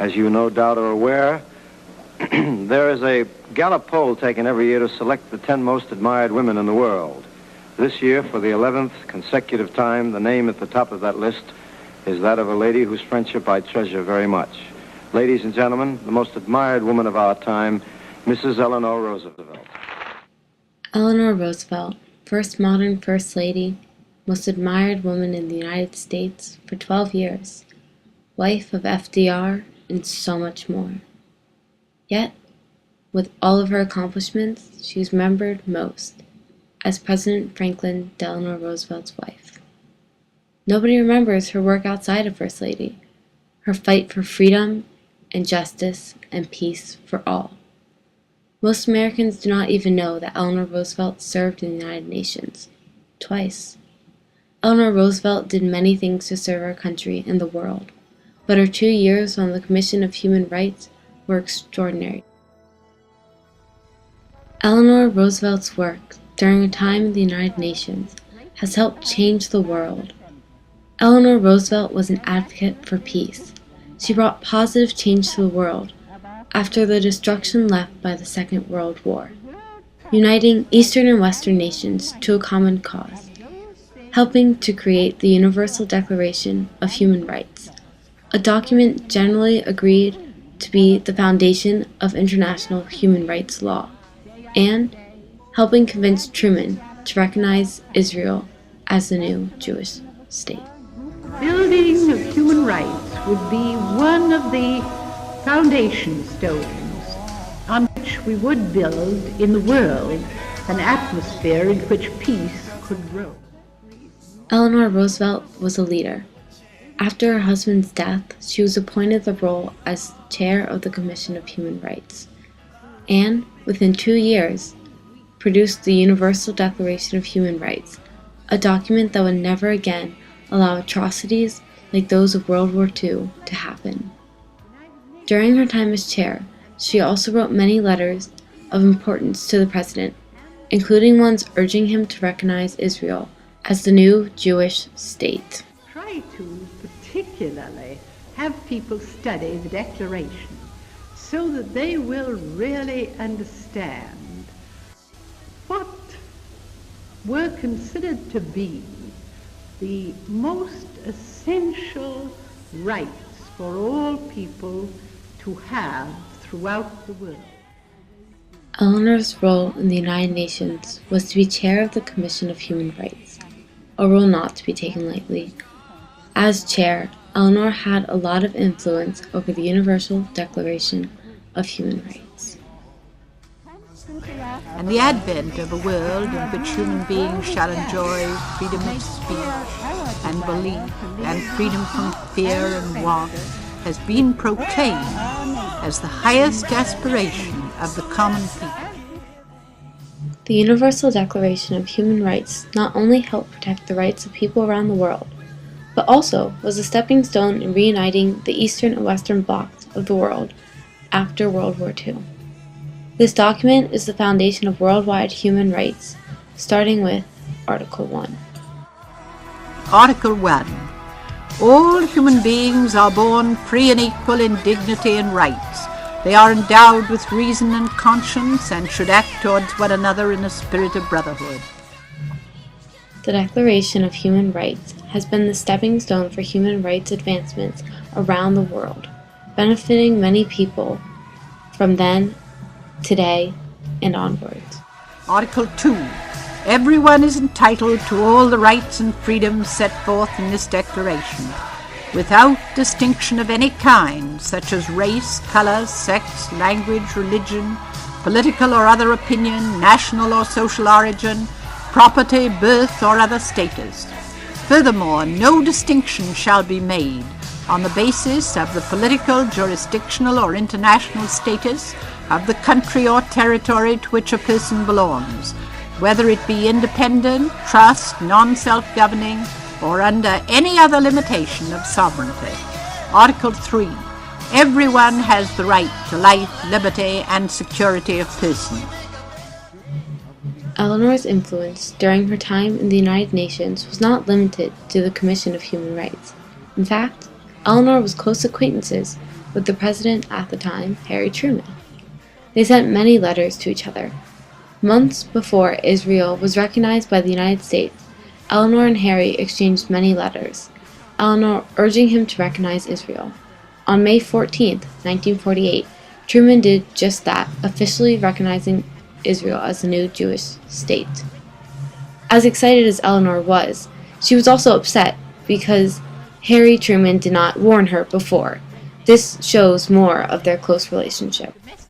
As you no doubt are aware, there is a Gallup poll taken every year to select the 10 most admired women in the world. This year, for the 11th consecutive time, the name at the top of that list is that of a lady whose friendship I treasure very much. Ladies and gentlemen, the most admired woman of our time, Mrs. Eleanor Roosevelt. Eleanor Roosevelt, first modern First Lady, most admired woman in the United States for 12 years, wife of FDR, and so much more. Yet, with all of her accomplishments, she is remembered most as President Franklin Delano Roosevelt's wife. Nobody remembers her work outside of First Lady, her fight for freedom and justice and peace for all. Most Americans do not even know that Eleanor Roosevelt served in the United Nations, twice. Eleanor Roosevelt did many things to serve our country and the world, but her 2 years on the Commission of Human Rights were extraordinary. Eleanor Roosevelt's work during her time in the United Nations has helped change the world. Eleanor Roosevelt was an advocate for peace. She brought positive change to the world after the destruction left by the Second World War, uniting Eastern and Western nations to a common cause, helping to create the Universal Declaration of Human Rights, a document generally agreed to be the foundation of international human rights law, and helping convince Truman to recognize Israel as the new Jewish state. Building of human rights would be one of the foundation stones on which we would build in the world an atmosphere in which peace could grow. Eleanor Roosevelt was a leader. After her husband's death, she was appointed the role as chair of the Commission of Human Rights, and within 2 years, produced the Universal Declaration of Human Rights, a document that would never again allow atrocities like those of World War II to happen. During her time as chair, she also wrote many letters of importance to the president, including ones urging him to recognize Israel as the new Jewish state. Try to particularly have people study the Declaration so that they will really understand what were considered to be the most essential rights for all people to have throughout the world. Eleanor's role in the United Nations was to be chair of the Commission of Human Rights, a role not to be taken lightly. As chair, Eleanor had a lot of influence over the Universal Declaration of Human Rights. And the advent of a world in which human beings shall enjoy freedom of speech and belief and freedom from fear and want has been proclaimed as the highest aspiration of the common people. The Universal Declaration of Human Rights not only helped protect the rights of people around the world, but also was a stepping stone in reuniting the Eastern and Western blocs of the world after World War II. This document is the foundation of worldwide human rights, starting with Article 1. Article 1. All human beings are born free and equal in dignity and rights. They are endowed with reason and conscience and should act towards one another in a spirit of brotherhood. The Declaration of Human Rights has been the stepping stone for human rights advancements around the world, benefiting many people from then, today, and onwards. Article 2. Everyone is entitled to all the rights and freedoms set forth in this declaration, without distinction of any kind, such as race, color, sex, language, religion, political or other opinion, national or social origin, property, birth, or other status. Furthermore, no distinction shall be made on the basis of the political, jurisdictional, or international status of the country or territory to which a person belongs, whether it be independent, trust, non-self-governing, or under any other limitation of sovereignty. Article 3. Everyone has the right to life, liberty, and security of person. Eleanor's influence during her time in the United Nations was not limited to the Commission of Human Rights. In fact, Eleanor was close acquaintances with the president at the time, Harry Truman. They sent many letters to each other. Months before Israel was recognized by the United States, Eleanor and Harry exchanged many letters, Eleanor urging him to recognize Israel. On May 14, 1948, Truman did just that, officially recognizing Israel as the new Jewish state. As excited as Eleanor was, she was also upset because Harry Truman did not warn her before. This shows more of their close relationship.